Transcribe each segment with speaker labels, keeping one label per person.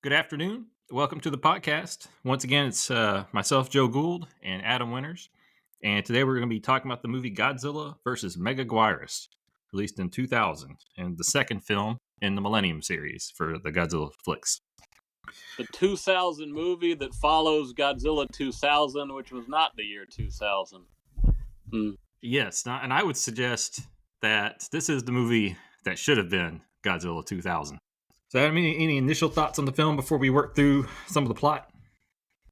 Speaker 1: Good afternoon. Welcome to the podcast. Once again, it's myself, Joe Gould, and Adam Winters. And today we're going to be talking about the movie Godzilla versus Megaguirus, released in 2000, and the second film in the Millennium series for the Godzilla flicks.
Speaker 2: The 2000 movie that follows Godzilla 2000, which was not the year 2000.
Speaker 1: Yes, and I would suggest that this is the movie that should have been Godzilla 2000. So, any initial thoughts on the film before we work through some of the plot?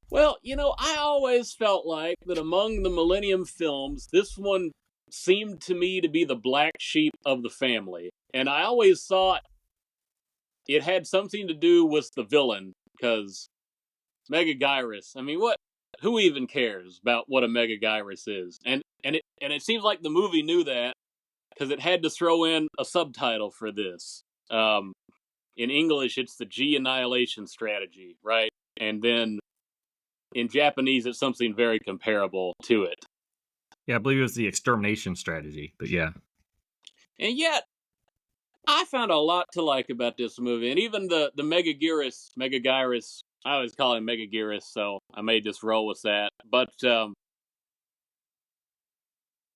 Speaker 2: Well, I always felt like that among the Millennium films, this one seemed to me to be the black sheep of the family. And I always thought it had something to do with the villain, because Megaguirus, who even cares about what a Megaguirus is? And it seems like the movie knew that, because it had to throw in a subtitle for this. In English, it's the G annihilation strategy, right? And then in Japanese, it's something very comparable to it.
Speaker 1: Yeah, I believe it was the extermination strategy, but yeah.
Speaker 2: And yet, I found a lot to like about this movie. And even the Megaguirus, I always call him Megaguirus, so I may just roll with that. But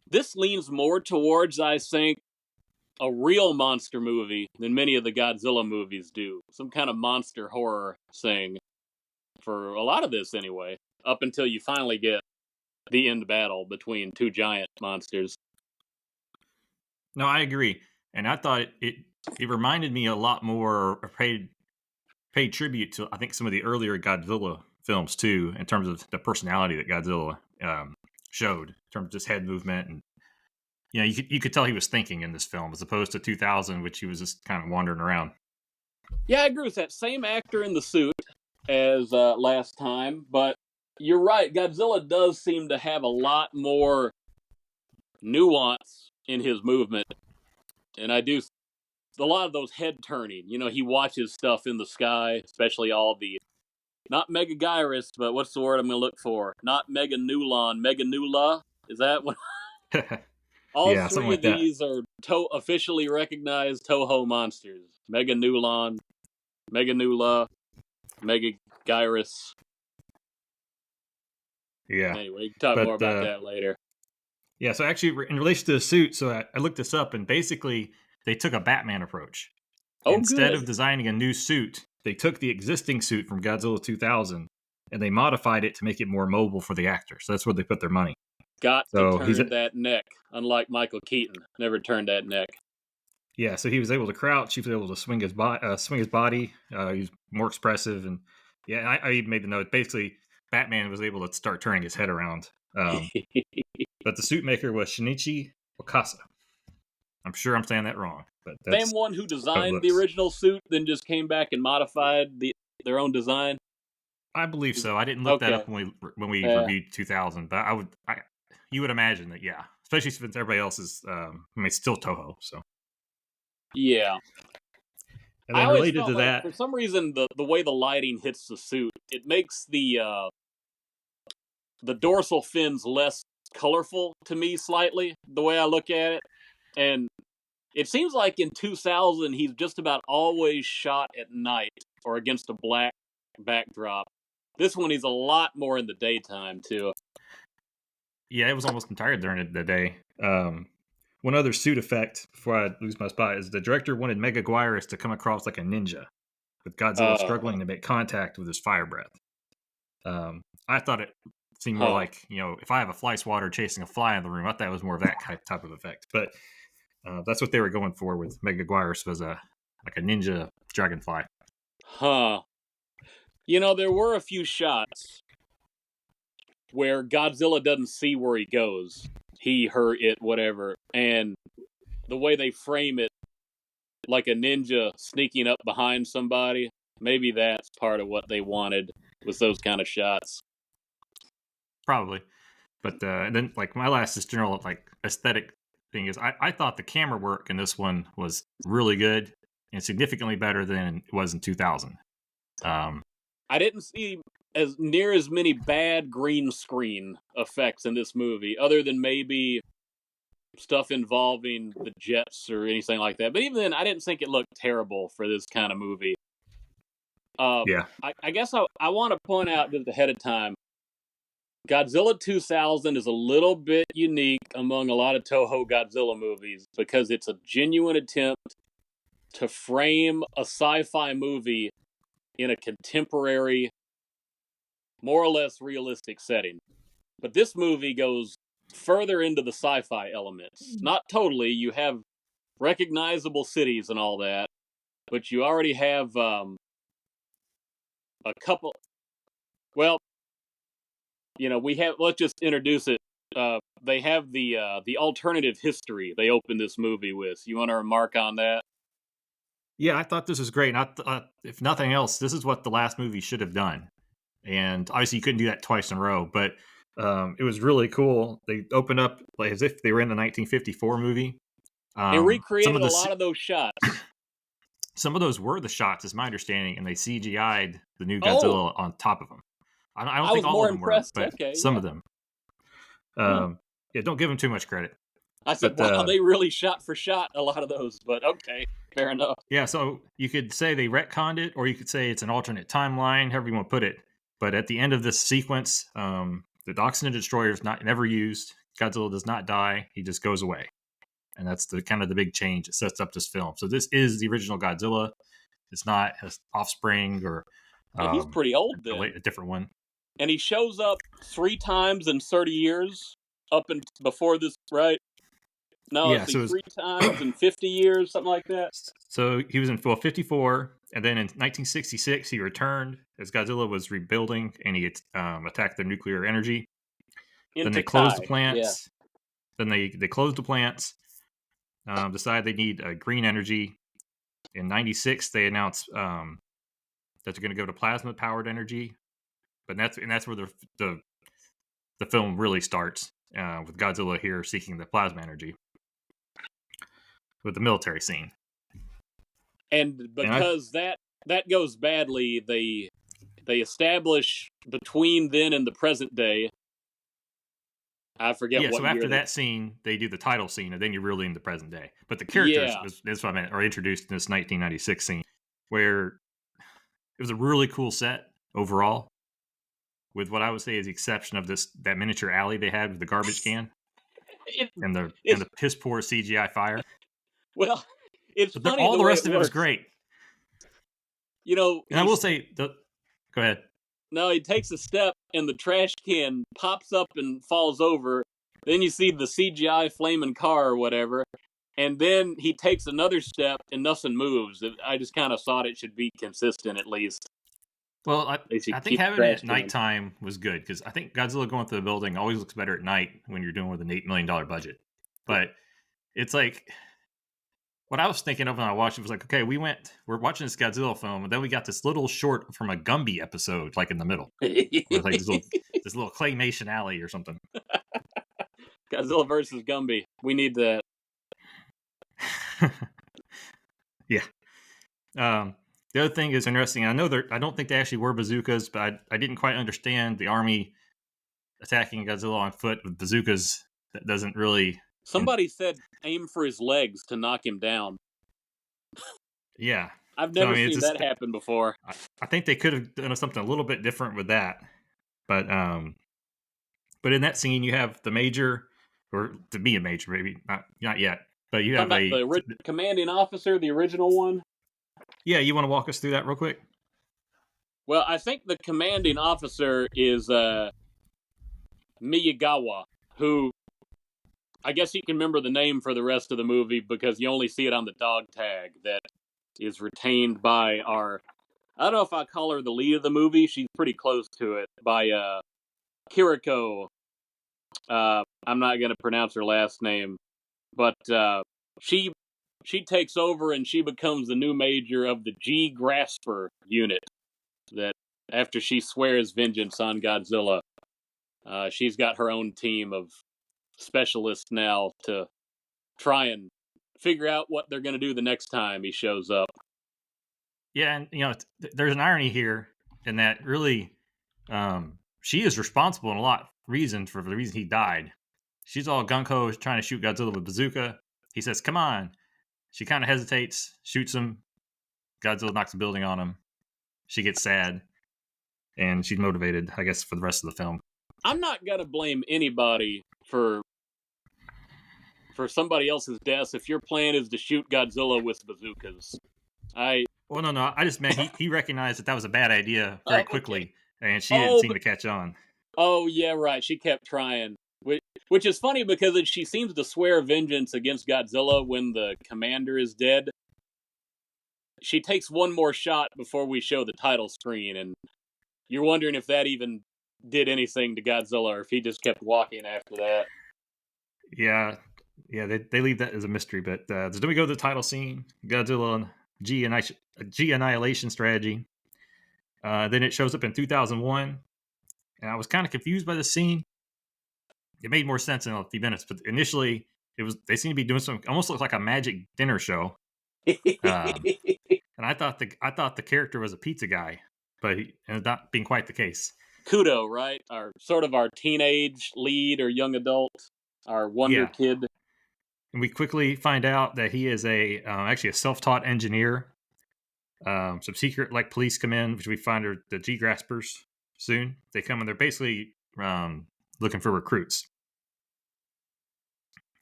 Speaker 2: this leans more towards, I think, a real monster movie than many of the Godzilla movies do. Some kind of monster horror thing. For a lot of this, anyway. Up until you finally get the end battle between two giant monsters.
Speaker 1: No, I agree. And I thought it reminded me a lot more, or paid tribute to, I think, some of the earlier Godzilla films, too, in terms of the personality that Godzilla showed, in terms of just head movement. And you could tell he was thinking in this film, as opposed to 2000, which he was just kind of wandering around.
Speaker 2: Yeah, I agree with that. Same actor in the suit as last time, but you're right. Godzilla does seem to have a lot more nuance in his movement, and a lot of those head turning. He watches stuff in the sky, especially all the, not Megaguirus, but what's the word I'm going to look for? Not Meganula. Is that what? All
Speaker 1: yeah,
Speaker 2: three
Speaker 1: like
Speaker 2: of these are officially recognized Toho monsters. Meganula, Megaguirus.
Speaker 1: Yeah.
Speaker 2: Anyway, we can talk more about that later.
Speaker 1: Yeah, so actually, in relation to the suit, so I looked this up, and basically, they took a Batman approach. Instead of designing a new suit, they took the existing suit from Godzilla 2000, and they modified it to make it more mobile for the actor. So that's where they put their money.
Speaker 2: To turn that neck, unlike Michael Keaton. Never turned that neck.
Speaker 1: Yeah, so he was able to crouch. He was able to swing his body. He was more expressive, and yeah, I even made the note. Basically, Batman was able to start turning his head around. But the suit maker was Shinichi Wakasa. I'm sure I'm saying that wrong, but that's
Speaker 2: same one who designed the original suit, then just came back and modified their own design.
Speaker 1: I believe so. I didn't look that up when we reviewed 2000, but you would imagine that, yeah. Especially since everybody else is, it's still Toho, so.
Speaker 2: Yeah.
Speaker 1: And then related to
Speaker 2: like,
Speaker 1: that,
Speaker 2: for some reason, the way the lighting hits the suit, it makes the dorsal fins less colorful to me slightly, the way I look at it. And it seems like in 2000, he's just about always shot at night or against a black backdrop. This one, he's a lot more in the daytime, too.
Speaker 1: Yeah, it was almost entirely during the day. One other suit effect, before I lose my spot, is the director wanted Megaguirus to come across like a ninja, with Godzilla struggling to make contact with his fire breath. I thought it seemed more like, if I have a fly swatter chasing a fly in the room, I thought it was more of that type of effect. But that's what they were going for with Megaguirus, was a ninja dragonfly.
Speaker 2: Huh. There were a few shots where Godzilla doesn't see where he goes. He, her, it, whatever. And the way they frame it, like a ninja sneaking up behind somebody, maybe that's part of what they wanted with those kind of shots.
Speaker 1: Probably. But and then, my last just general, aesthetic thing is, I thought the camera work in this one was really good and significantly better than it was in 2000.
Speaker 2: I didn't see as many bad green screen effects in this movie, other than maybe stuff involving the jets or anything like that. But even then, I didn't think it looked terrible for this kind of movie.
Speaker 1: Yeah.
Speaker 2: I guess I want to point out just ahead of time, Godzilla 2000 is a little bit unique among a lot of Toho Godzilla movies because it's a genuine attempt to frame a sci-fi movie in a contemporary, more or less realistic setting. But this movie goes further into the sci-fi elements. Not totally, you have recognizable cities and all that, but you already have a couple. Well, we have. Let's just introduce it. They have the alternative history they open this movie with. You want to remark on that?
Speaker 1: Yeah, I thought this was great. If nothing else, this is what the last movie should have done. And obviously, you couldn't do that twice in a row, but it was really cool. They opened up like as if they were in the 1954 movie.
Speaker 2: They recreated a lot of those shots.
Speaker 1: Some of those were the shots, is my understanding, and they CGI'd the new Godzilla on top of them. I don't think all of them were, but some of them. Yeah, don't give them too much credit.
Speaker 2: I said, wow, they really shot for shot a lot of those, but okay, fair enough.
Speaker 1: Yeah, so you could say they retconned it, or you could say it's an alternate timeline, however you want to put it. But at the end of this sequence, the Oxygen Destroyer is never used. Godzilla does not die; he just goes away, and that's the kind of the big change that sets up this film. So this is the original Godzilla. It's not his offspring or
Speaker 2: he's pretty old then.
Speaker 1: A different one.
Speaker 2: And he shows up 3 times in 30 years up and before this, right? No, yeah, so 3 times in 50 years, something like that.
Speaker 1: So he was in 54, and then in 1966 he returned as Godzilla was rebuilding, and he attacked the nuclear energy. Then they closed the plants. Yeah. Then they closed the plants. Decided they need green energy. In 96, they announced that they're going to go to plasma powered energy, but that's where the film really starts with Godzilla here seeking the plasma energy. With the military scene,
Speaker 2: and because that goes badly, they establish between then and the present day. I forget.
Speaker 1: Yeah,
Speaker 2: what
Speaker 1: so after
Speaker 2: year
Speaker 1: that scene, they do the title scene, and then you're really in the present day. But the characters, that's what I meant, are introduced in this 1996 scene, where it was a really cool set overall, with what I would say is the exception of that miniature alley they had with the garbage can and the piss poor CGI fire.
Speaker 2: Well, it's funny.
Speaker 1: All the rest of it was great.
Speaker 2: And
Speaker 1: I will say, go ahead.
Speaker 2: No, he takes a step and the trash can pops up and falls over. Then you see the CGI flaming car or whatever. And then he takes another step and nothing moves. I just kind of thought it should be consistent at least.
Speaker 1: Well, I think having it at nighttime was good because I think Godzilla going through the building always looks better at night when you're doing with an $8 million budget. But it's like... What I was thinking of when I watched it was like, okay, we're watching this Godzilla film, and then we got this little short from a Gumby episode, like in the middle. With like this little claymation alley or something.
Speaker 2: Godzilla versus Gumby. We need that.
Speaker 1: Yeah. The other thing is interesting. I don't think they actually were bazookas, but I didn't quite understand the army attacking Godzilla on foot with bazookas. That doesn't really...
Speaker 2: Somebody said aim for his legs to knock him down.
Speaker 1: Yeah.
Speaker 2: I've never seen that happen before.
Speaker 1: I think they could have done something a little bit different with that. But in that scene, you have the major, or to be a major, maybe not yet. But you have
Speaker 2: the commanding officer, the original one.
Speaker 1: Yeah, you want to walk us through that real quick?
Speaker 2: Well, I think the commanding officer is Miyagawa, who... I guess you can remember the name for the rest of the movie because you only see it on the dog tag that is retained by I don't know if I call her the lead of the movie. She's pretty close to it. By Kiriko. I'm not going to pronounce her last name. But she takes over and she becomes the new major of the G Grasper unit. That after she swears vengeance on Godzilla, she's got her own team of specialists now to try and figure out what they're going to do the next time he shows up.
Speaker 1: Yeah, and there's an irony here in that really she is responsible in a lot of reasons for the reason he died. She's all gung-ho trying to shoot Godzilla with a bazooka. He says, come on. She kind of hesitates, shoots him. Godzilla knocks the building on him. she gets sad, and she's motivated, I guess, for the rest of the film.
Speaker 2: I'm not gonna blame anybody for somebody else's death if your plan is to shoot Godzilla with bazookas.
Speaker 1: Well, no, I just meant he recognized that was a bad idea very quickly, and she didn't
Speaker 2: Oh,
Speaker 1: seem to catch on.
Speaker 2: Oh, yeah, right. She kept trying. Which is funny because she seems to swear vengeance against Godzilla when the commander is dead. She takes one more shot before we show the title screen, and you're wondering if that even did anything to Godzilla or if he just kept walking after that.
Speaker 1: Yeah, they leave that as a mystery. But then we go to the title scene, Godzilla G annihilation strategy. Then it shows up in 2001, and I was kind of confused by the scene. It made more sense in a few minutes, but initially they seemed to be doing something almost looked like a magic dinner show. And I thought the character was a pizza guy, but it ended up being quite the case.
Speaker 2: Kudo, right? Our teenage lead or young adult, our wonder kid.
Speaker 1: And we quickly find out that he is actually a self-taught engineer. Some secret police come in, which we find are the G Graspers soon. They come and they're basically looking for recruits.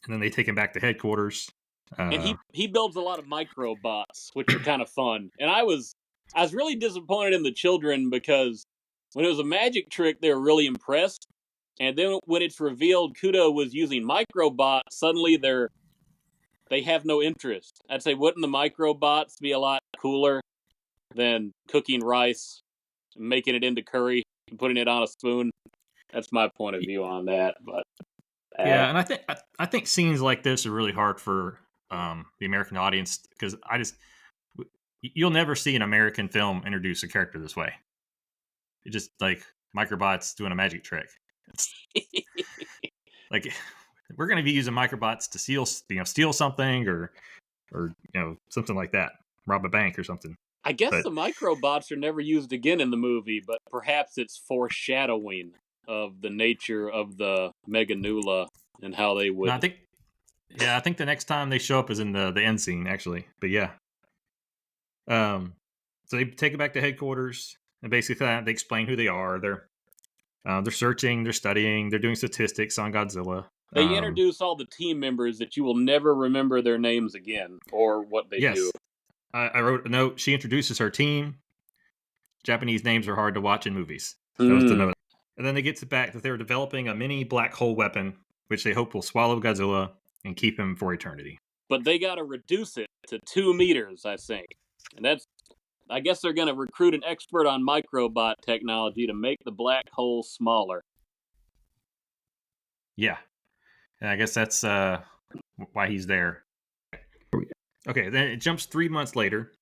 Speaker 1: And then they take him back to headquarters.
Speaker 2: And he builds a lot of microbots, which are kind of fun. And I was really disappointed in the children because when it was a magic trick, they were really impressed. And then when it's revealed Kudo was using microbots, suddenly they have no interest. I'd say, wouldn't the microbots be a lot cooler than cooking rice, making it into curry, and putting it on a spoon? That's my point of view on that. But
Speaker 1: yeah, and I think scenes like this are really hard for the American audience because you'll never see an American film introduce a character this way. It's just like microbots doing a magic trick. Like we're going to be using microbots to steal something or something like that, rob a bank or something.
Speaker 2: I guess the microbots are never used again in the movie, but perhaps it's foreshadowing of the nature of the Meganula and how they would.
Speaker 1: No, I think the next time they show up is in the end scene, actually. But yeah. So they take it back to headquarters, and basically they explain who they are. They're searching, they're studying, they're doing statistics on Godzilla.
Speaker 2: They introduce all the team members that you will never remember their names again or what they do.
Speaker 1: I wrote a note. She introduces her team. Japanese names are hard to watch in movies. That was the note. And then they get back that they're developing a mini black hole weapon, which they hope will swallow Godzilla and keep him for eternity.
Speaker 2: But they got to reduce it to 2 meters, I think. And I guess they're going to recruit an expert on microbot technology to make the black hole smaller.
Speaker 1: Yeah. And I guess that's why he's there. Okay, then it jumps 3 months later,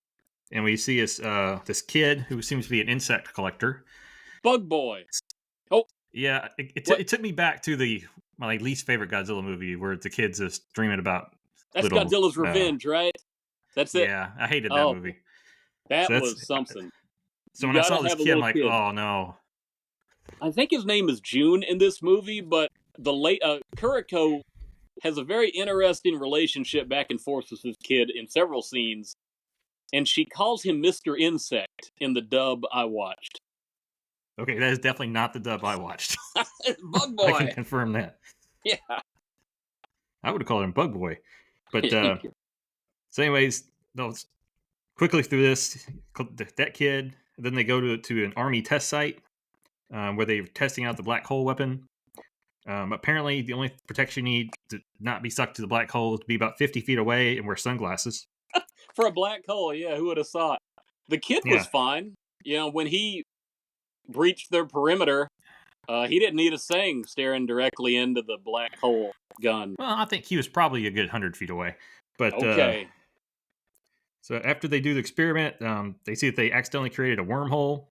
Speaker 1: and we see this kid who seems to be an insect collector.
Speaker 2: Bug Boy. Oh.
Speaker 1: Yeah, it took me back to my least favorite Godzilla movie where the kid's just dreaming about
Speaker 2: That's Godzilla's Revenge, right? That's it?
Speaker 1: Yeah, I hated that movie.
Speaker 2: That was something.
Speaker 1: So when I saw this kid, I'm like, oh no.
Speaker 2: I think his name is June in this movie, but the late Kuriko has a very interesting relationship back and forth with this kid in several scenes, and she calls him Mr. Insect in the dub I watched.
Speaker 1: Okay, that is definitely not the dub I watched.
Speaker 2: Bug Boy.
Speaker 1: I can confirm that.
Speaker 2: Yeah.
Speaker 1: I would have called him Bug Boy. But, so anyways, quickly through this, that kid, then they go to an army test site where they're testing out the black hole weapon. Apparently, the only protection you need to not be sucked to the black hole is to be about 50 feet away and wear sunglasses.
Speaker 2: For a black hole, yeah, who would have thought? The kid was fine. When he breached their perimeter, he didn't need a thing staring directly into the black hole gun.
Speaker 1: Well, I think he was probably a good 100 feet away. But
Speaker 2: okay.
Speaker 1: So after they do the experiment, they see that they accidentally created a wormhole.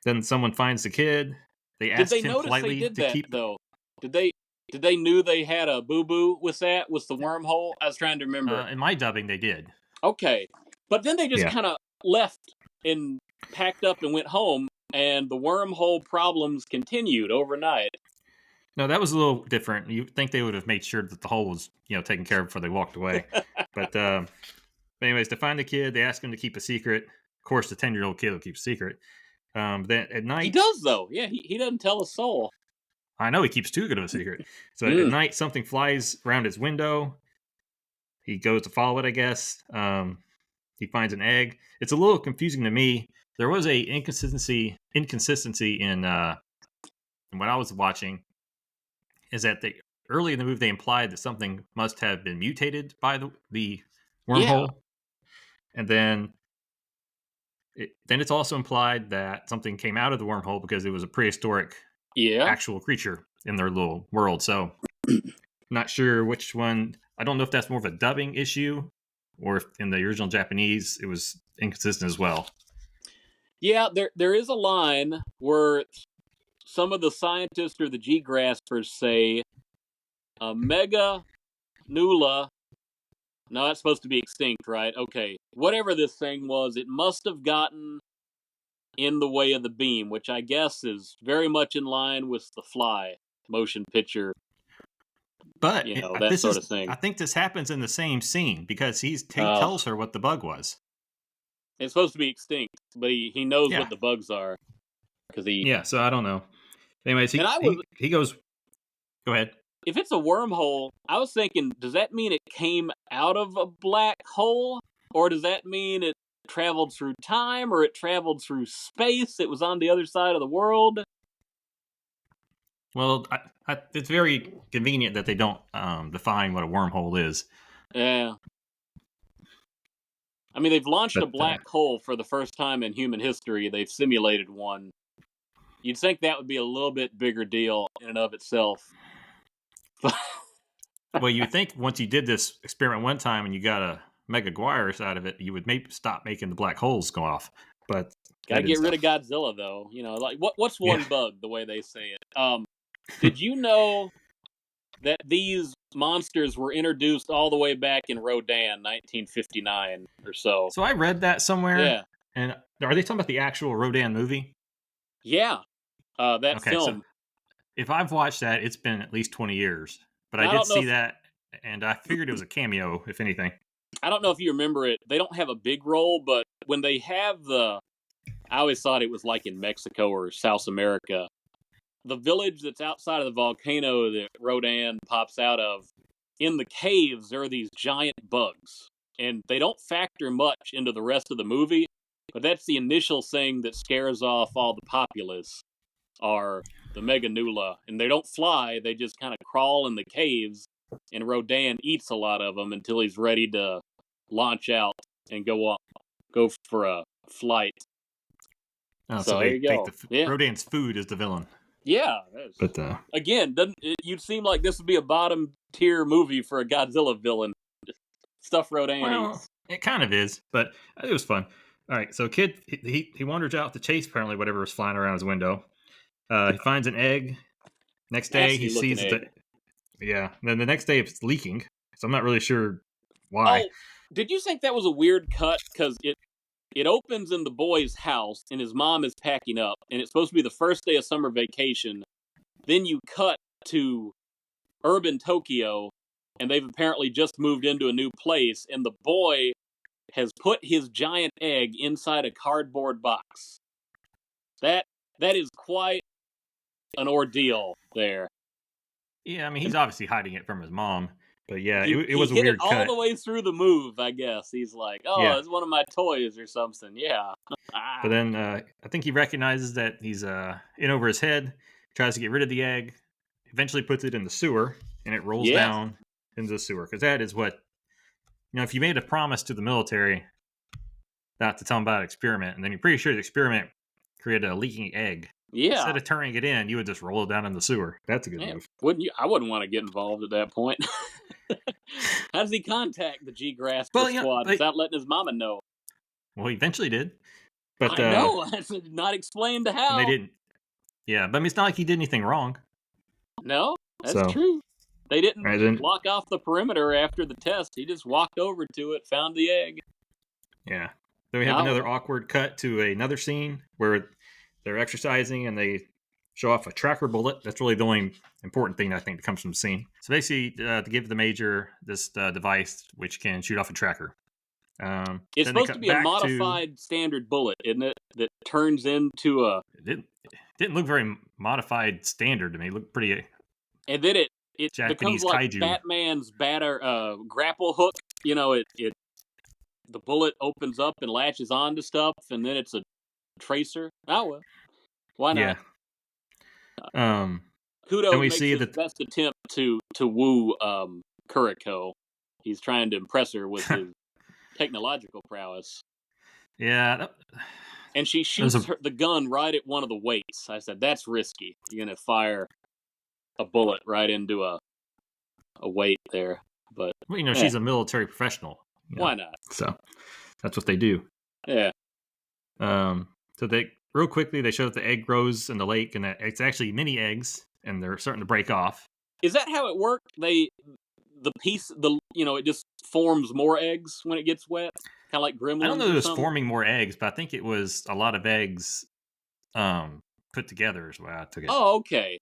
Speaker 1: Then someone finds the kid. They ask him politely to keep.
Speaker 2: Though, did they knew they had a boo boo with that? Was the wormhole? I was trying to remember.
Speaker 1: In my dubbing, they did.
Speaker 2: Okay, but then they just kind of left and packed up and went home, and the wormhole problems continued overnight.
Speaker 1: No, that was a little different. You'd think they would have made sure that the hole was, taken care of before they walked away. But anyways, to find the kid, they ask him to keep a secret. course, the 10-year-old kid will keep secret. Then at night,
Speaker 2: He does though. Yeah, he doesn't tell a soul.
Speaker 1: I know he keeps too good of a secret. So at night, something flies around his window. He goes to follow it, I guess. He finds an egg. It's a little confusing to me. There was a inconsistency in what I was watching. Is that early in the movie they implied that something must have been mutated by the wormhole, and then it's also implied that something came out of the wormhole because it was a prehistoric actual creature in their little world. So not sure which one. I don't know if that's more of a dubbing issue or if in the original Japanese it was inconsistent as well.
Speaker 2: Yeah, there is a line where some of the scientists or the G-graspers say Mega Nula. No, that's supposed to be extinct, right? Okay. Whatever this thing was, it must have gotten in the way of the beam, which I guess is very much in line with the Fly motion picture.
Speaker 1: But
Speaker 2: that sort of thing.
Speaker 1: I think this happens in the same scene because he tells her what the bug was.
Speaker 2: It's supposed to be extinct, but he knows what the bugs are.
Speaker 1: So I don't know. Anyways, he goes... Go ahead.
Speaker 2: If it's a wormhole, I was thinking, does that mean it came out of a black hole? Or does that mean it traveled through time, or it traveled through space? It was on the other side of the world?
Speaker 1: Well, it's very convenient that they don't define what a wormhole is.
Speaker 2: Yeah. I mean, they've launched a black hole for the first time in human history. They've simulated one. You'd think that would be a little bit bigger deal in and of itself.
Speaker 1: Well, you think once you did this experiment one time and you got a Megaguirus out of it, you would maybe stop making the black holes go off. But
Speaker 2: gotta get rid of Godzilla, though. Like what's one bug? The way they say it. Did you know that these monsters were introduced all the way back in Rodan, 1959 or so?
Speaker 1: So I read that somewhere. Yeah. And are they talking about the actual Rodan movie?
Speaker 2: Yeah. That film.
Speaker 1: So if I've watched that, it's been at least 20 years. But I did see that, and I figured it was a cameo, if anything.
Speaker 2: I don't know if you remember it. They don't have a big role, but when they have I always thought it was like in Mexico or South America. The village that's outside of the volcano that Rodan pops out of, in the caves, there are these giant bugs. And they don't factor much into the rest of the movie, but that's the initial thing that scares off all the populace, are the Meganula. And they don't fly, they just kind of crawl in the caves, and Rodan eats a lot of them until he's ready to launch out and go for a flight.
Speaker 1: Oh, so there you go. Rodan's food is the villain.
Speaker 2: Yeah, but again, you'd seem like this would be a bottom tier movie for a Godzilla villain. Stuff Rodan eats.
Speaker 1: It kind of is, but it was fun. All right, so kid, he wanders out to chase apparently whatever was flying around his window. He finds an egg. Next day, he sees that. Yeah, and then the next day it's leaking. So I'm not really sure why.
Speaker 2: Oh, did you think that was a weird cut? Because it opens in the boy's house, and his mom is packing up, and it's supposed to be the first day of summer vacation. Then you cut to urban Tokyo, and they've apparently just moved into a new place, and the boy has put his giant egg inside a cardboard box. That is quite an ordeal there.
Speaker 1: Yeah, I mean, he's obviously hiding it from his mom. But yeah, it was a weird cut.
Speaker 2: He hit it all the way through the move, I guess. He's like, it's one of my toys or something. Yeah.
Speaker 1: But then I think he recognizes that he's in over his head, tries to get rid of the egg, eventually puts it in the sewer, and it rolls down into the sewer. Because that is what, if you made a promise to the military not to tell them about an experiment, and then you're pretty sure the experiment created a leaking egg.
Speaker 2: Yeah.
Speaker 1: Instead of turning it in, you would just roll it down in the sewer. That's a good move.
Speaker 2: Wouldn't you? I wouldn't want to get involved at that point. How does he contact the G-Grasper squad without letting his mama know?
Speaker 1: Well, he eventually did. But
Speaker 2: I know. That's not explained how.
Speaker 1: They didn't. Yeah, but I mean, it's not like he did anything wrong.
Speaker 2: No, that's true. They didn't block off the perimeter after the test. He just walked over to it, found the egg.
Speaker 1: Yeah. Then we have another awkward cut to another scene where they're exercising and they show off a tracker bullet. That's really the only important thing I think that comes from the scene. So basically, to give the Major this device which can shoot off a tracker.
Speaker 2: It's
Speaker 1: Then they
Speaker 2: supposed to
Speaker 1: cut
Speaker 2: be a
Speaker 1: back to.
Speaker 2: modified standard bullet, isn't it? That turns into a,
Speaker 1: It didn't look very modified standard to me. It looked pretty
Speaker 2: and then it becomes
Speaker 1: Japanese
Speaker 2: like
Speaker 1: kaiju.
Speaker 2: Batman's grapple hook. You know, it the bullet opens up and latches onto stuff, and then it's a tracer. Oh well, why not?
Speaker 1: Yeah. Then
Speaker 2: Kudo
Speaker 1: we
Speaker 2: makes
Speaker 1: see
Speaker 2: his
Speaker 1: that.
Speaker 2: best attempt to woo Kuriko. He's trying to impress her with his technological prowess.
Speaker 1: Yeah.
Speaker 2: And she shoots the gun right at one of the weights. I said, that's risky. You're going to fire a bullet right into a weight there. But,
Speaker 1: Well, she's a military professional.
Speaker 2: Why not?
Speaker 1: So that's what they do.
Speaker 2: Yeah.
Speaker 1: So they real quickly they show that the egg grows in the lake, and that it's actually mini eggs, and they're starting to break off.
Speaker 2: Is that how it worked? It just forms more eggs when it gets wet, kind of like Gremlins.
Speaker 1: I don't know if it was forming more eggs, but I think it was a lot of eggs put together is what I took it.
Speaker 2: Oh, okay.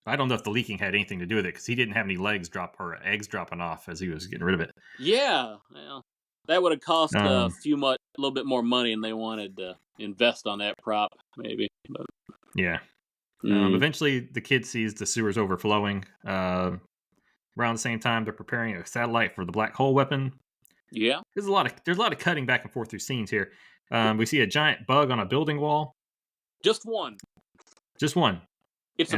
Speaker 1: I don't know if the leaking had anything to do with it, because he didn't have any eggs dropping off as he was getting rid of it.
Speaker 2: Yeah, well, that would have cost a little bit more money, and they wanted to invest on that prop, maybe. But
Speaker 1: yeah. Eventually, the kid sees the sewers overflowing. Around the same time, they're preparing a satellite for the black hole weapon.
Speaker 2: Yeah,
Speaker 1: there's a lot of cutting back and forth through scenes here. We see a giant bug on a building wall.
Speaker 2: Just one.
Speaker 1: I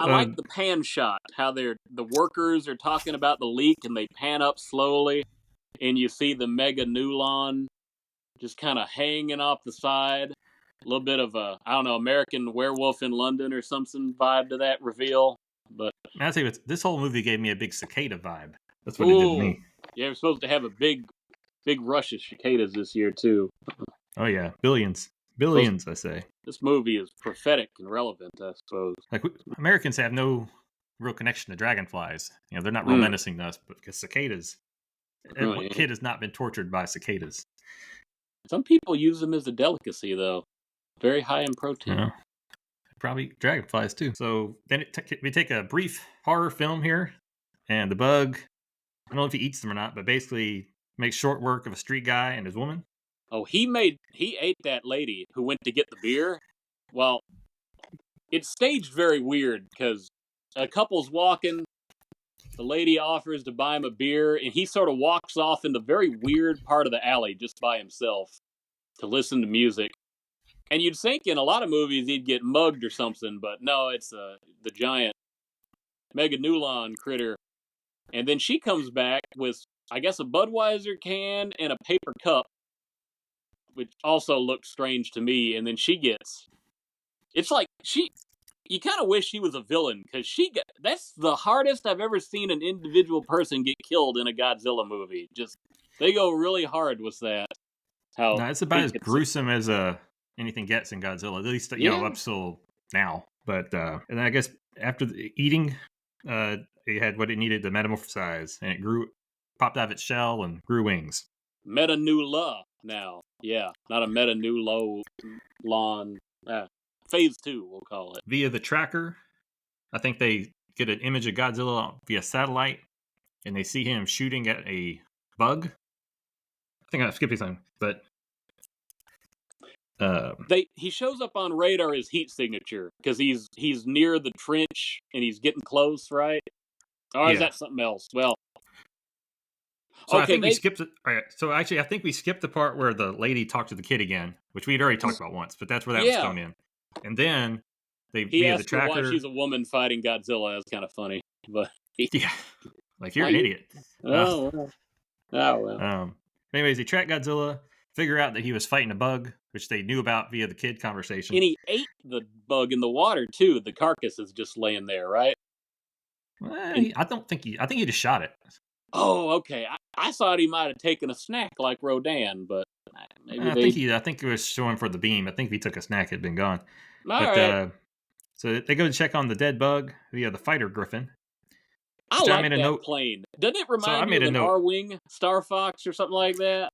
Speaker 2: like the pan shot. How the workers are talking about the leak, and they pan up slowly, and you see the Megaguirus just kind of hanging off the side. A little bit of a, I don't know, American Werewolf in London or something vibe to that reveal. But
Speaker 1: I'll tell you what, this whole movie gave me a big cicada vibe. That's what it did to me.
Speaker 2: Yeah, we're supposed to have a big rush of cicadas this year too.
Speaker 1: Oh yeah, billions, I say.
Speaker 2: This movie is prophetic and relevant, I suppose.
Speaker 1: Like, Americans have no real connection to dragonflies. They're not real menacing to us, but because cicadas, what kid has not been tortured by cicadas?
Speaker 2: Some people use them as a delicacy, though. Very high in protein.
Speaker 1: Probably dragonflies too. So then we take a brief horror film here, and the bug, I don't know if he eats them or not, but basically makes short work of a street guy and his woman.
Speaker 2: Oh, he ate that lady who went to get the beer. Well, it's staged very weird, because a couple's walking, the lady offers to buy him a beer, and he sort of walks off in the very weird part of the alley just by himself to listen to music. And you'd think in a lot of movies he'd get mugged or something, but no, it's the giant Megaguirus critter. And then she comes back with, I guess, a Budweiser can and a paper cup, which also looked strange to me. And then it's like you kind of wish she was a villain, because that's the hardest I've ever seen an individual person get killed in a Godzilla movie. Just, they go really hard with that.
Speaker 1: It's about as gruesome as anything gets in Godzilla, at least up till now. But and I guess after eating, it had what it needed to metamorphosize, and it popped out of its shell and grew wings.
Speaker 2: Metanula now, yeah, not a Metanulon. Phase 2, we'll call it.
Speaker 1: Via the tracker, I think they get an image of Godzilla via satellite, and they see him shooting at a bug. I think I'm skipping something, but
Speaker 2: he shows up on radar as heat signature, because he's near the trench and he's getting close, right? Or is that something else? Well,
Speaker 1: so I think we skipped it. All right. So actually, I think we skipped the part where the lady talked to the kid again, which we'd already talked about once, but that's where that was thrown in. And then
Speaker 2: he asked her why she's a woman fighting Godzilla. That's kind of funny, but
Speaker 1: like, you're an idiot.
Speaker 2: Oh well.
Speaker 1: Anyways, they track Godzilla, figure out that he was fighting a bug, which they knew about via the kid conversation.
Speaker 2: And he ate the bug in the water too. The carcass is just laying there, right?
Speaker 1: Well, I think he just shot it.
Speaker 2: Oh, okay. I thought he might have taken a snack like Rodan, but maybe
Speaker 1: I think it was showing for the beam. I think if he took a snack, it'd been gone.
Speaker 2: All right.
Speaker 1: So they go to check on the dead bug via the fighter griffin.
Speaker 2: I like that plane. Doesn't it remind you of an R-Wing Star Fox or something like that?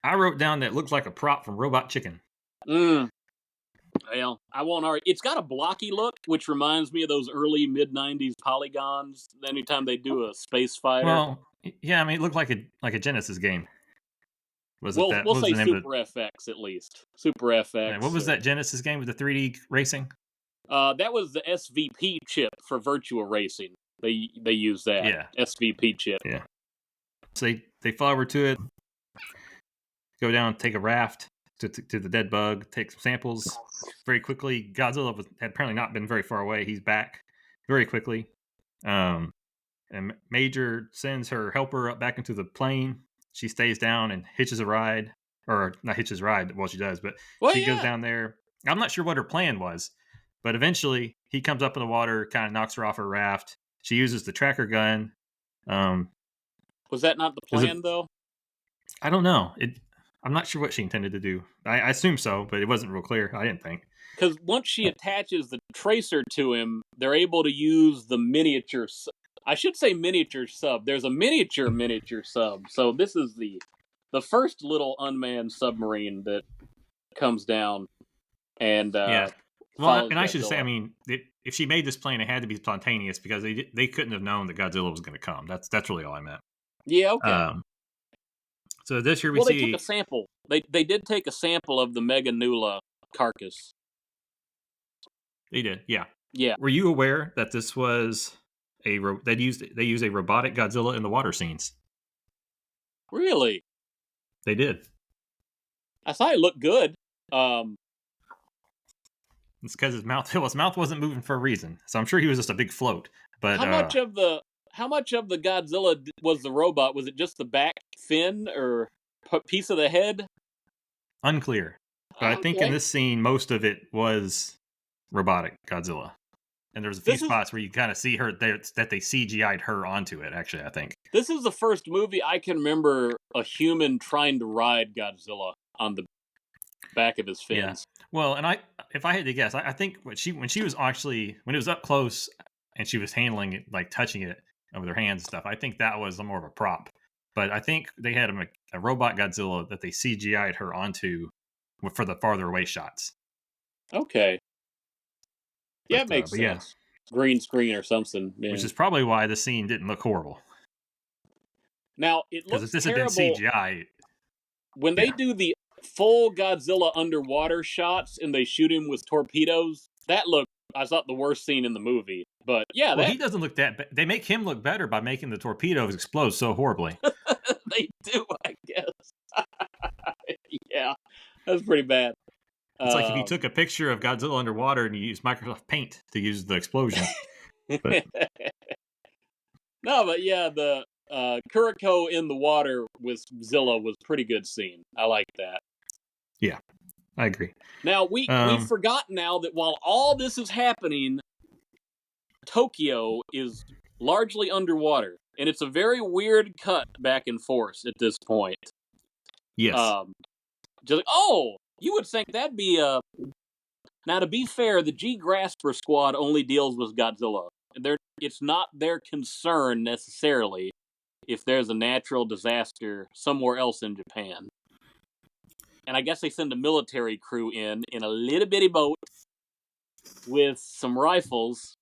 Speaker 1: I wrote down that it looked like a prop from Robot Chicken.
Speaker 2: Well, I won't argue. It's got a blocky look, which reminds me of those early mid-90s polygons. Anytime they do a space fighter.
Speaker 1: Well, yeah, I mean, it looked like a Genesis game. Was it
Speaker 2: We'll
Speaker 1: that?
Speaker 2: we'll
Speaker 1: What was
Speaker 2: say
Speaker 1: the name of
Speaker 2: Super FX at least. Super
Speaker 1: it? What
Speaker 2: FX.
Speaker 1: was that Genesis game with the 3D racing?
Speaker 2: That was the SVP chip for Virtua Racing. They use that
Speaker 1: Yeah,
Speaker 2: SVP chip.
Speaker 1: yeah. So they fly over to it, go down, take a raft to the dead bug, take some samples very quickly. Godzilla had apparently not been very far away. He's back very quickly. And Major sends her helper up back into the plane. She stays down and hitches a ride, or not hitches a ride. Well, she does, but
Speaker 2: Well,
Speaker 1: she goes
Speaker 2: yeah.
Speaker 1: down there. I'm not sure what her plan was, but eventually he comes up in the water, kind of knocks her off her raft. She uses the tracker gun.
Speaker 2: Was that not the plan, though?
Speaker 1: I don't know. I'm not sure what she intended to do. I assume so, but it wasn't real clear. I didn't think.
Speaker 2: Because once she attaches the tracer to him, they're able to use the miniature. I should say miniature sub. There's a miniature sub. So this is the first little unmanned submarine that comes down and
Speaker 1: Yeah. Well, and I should
Speaker 2: Godzilla.
Speaker 1: say, I mean, if she made this plane, it had to be spontaneous because they couldn't have known that Godzilla was going to come. That's really all I meant.
Speaker 2: Yeah, okay.
Speaker 1: So this year
Speaker 2: they took a sample. They did take a sample of the Megaguirus carcass.
Speaker 1: They did, yeah.
Speaker 2: Yeah.
Speaker 1: Were you aware that this was they use a robotic Godzilla in the water scenes?
Speaker 2: Really?
Speaker 1: They did.
Speaker 2: I thought it looked good.
Speaker 1: It's because his mouth wasn't moving for a reason. So I'm sure he was just a big float. But
Speaker 2: how much of the Godzilla was the robot? Was it just the back fin or piece of the head?
Speaker 1: Unclear. But I think in this scene, most of it was robotic Godzilla. And there's a few spots where you kind of see her that they CGI'd her onto it, actually, I think.
Speaker 2: This is the first movie I can remember a human trying to ride Godzilla on the back of his fins.
Speaker 1: Yeah. Well, and if I had to guess, I think when she was actually, when it was up close and she was handling it, like touching it with her hands and stuff, I think that was more of a prop. But I think they had a robot Godzilla that they CGI'd her onto for the farther away shots.
Speaker 2: Okay. Yeah, it makes sense. Yeah. Green screen or something. Yeah.
Speaker 1: Which is probably why the scene didn't look horrible.
Speaker 2: Now, it looks terrible. Because if this had been CGI... When they do the full Godzilla underwater shots and they shoot him with torpedoes, I thought the worst scene in the movie. But yeah,
Speaker 1: well, he doesn't look that. They make him look better by making the torpedoes explode so horribly.
Speaker 2: They do, I guess. Yeah, that's pretty bad.
Speaker 1: It's like if you took a picture of Godzilla underwater and you used Microsoft Paint to use the explosion. But...
Speaker 2: No, but yeah, the Kuriko in the water with Zilla was a pretty good scene. I like that.
Speaker 1: Yeah, I agree.
Speaker 2: Now, we forgot now that while all this is happening, Tokyo is largely underwater. And it's a very weird cut back and forth at this point.
Speaker 1: Yes.
Speaker 2: Just you would think that'd be a... Now, to be fair, the G-Grasper squad only deals with Godzilla. It's not their concern, necessarily, if there's a natural disaster somewhere else in Japan. And I guess they send a military crew in a little bitty boat with some rifles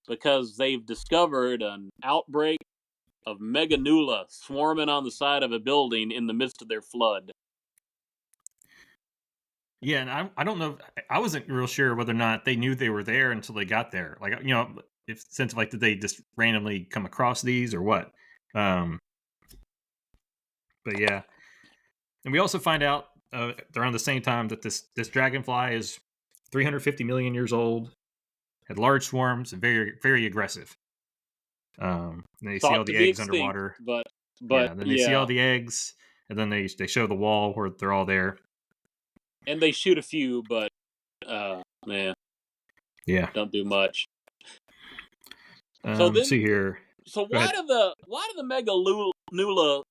Speaker 2: because they've discovered an outbreak of Megaguirus swarming on the side of a building in the midst of their flood.
Speaker 1: Yeah, and I don't know. I wasn't real sure whether or not they knew they were there until they got there. Like, you know, did they just randomly come across these or what? But yeah, and we also find out around the same time that this dragonfly is 350 million years old, had large swarms, and very, very aggressive. And they see all the eggs underwater,
Speaker 2: but
Speaker 1: then they see all the eggs, and then they show the wall where they're all there.
Speaker 2: And they shoot a few, but don't do much. So then,
Speaker 1: see here.
Speaker 2: So why do the Megaguirus?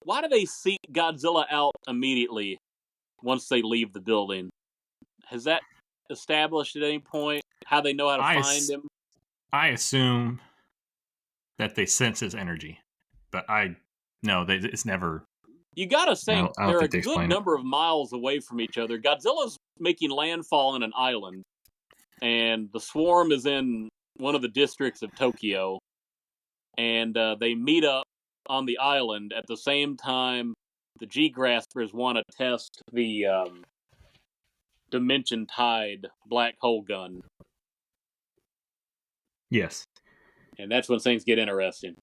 Speaker 2: Why do they seek Godzilla out immediately once they leave the building? Has that established at any point how they know how to find him?
Speaker 1: I assume that they sense his energy, but it's never.
Speaker 2: You gotta think they're a good number of miles away from each other. Godzilla's making landfall in an island, and the swarm is in one of the districts of Tokyo, and they meet up on the island at the same time the G-Graspers want to test the Dimension Tide black hole gun.
Speaker 1: Yes.
Speaker 2: And that's when things get interesting.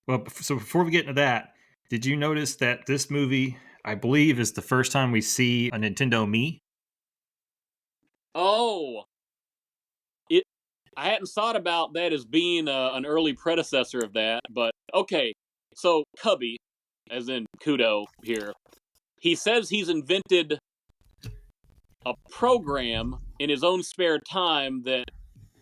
Speaker 1: Well, so before we get into that, did you notice that this movie, I believe, is the first time we see a Nintendo Mii?
Speaker 2: Oh! I hadn't thought about that as being an early predecessor of that, but okay. So, Cubby, as in Kudo here, he says he's invented a program in his own spare time that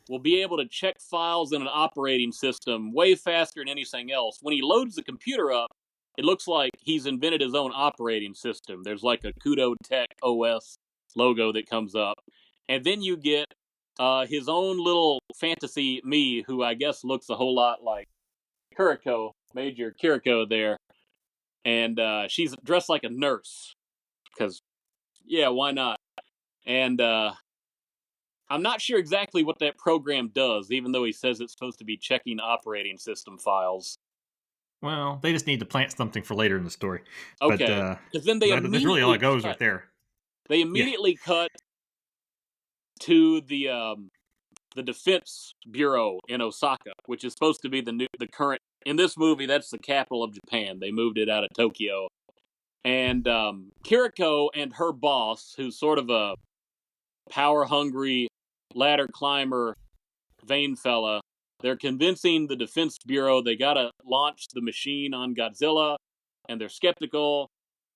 Speaker 2: will be able to check files in an operating system way faster than anything else. When he loads the computer up, it looks like he's invented his own operating system. There's like a Kudo Tech OS logo that comes up. And then you get his own little fantasy Mii, who I guess looks a whole lot like Kuriko, Major Kiriko there. And she's dressed like a nurse. Because, yeah, why not? And I'm not sure exactly what that program does, even though he says it's supposed to be checking operating system files.
Speaker 1: Well, they just need to plant something for later in the story.
Speaker 2: Okay, because then they
Speaker 1: that's really all it goes
Speaker 2: cut.
Speaker 1: right there.
Speaker 2: They immediately cut to the Defense Bureau in Osaka, which is supposed to be the current. In this movie, that's the capital of Japan. They moved it out of Tokyo, and Kiriko and her boss, who's sort of a power-hungry ladder climber, vain fella, they're convincing the Defense Bureau they gotta launch the machine on Godzilla, and they're skeptical,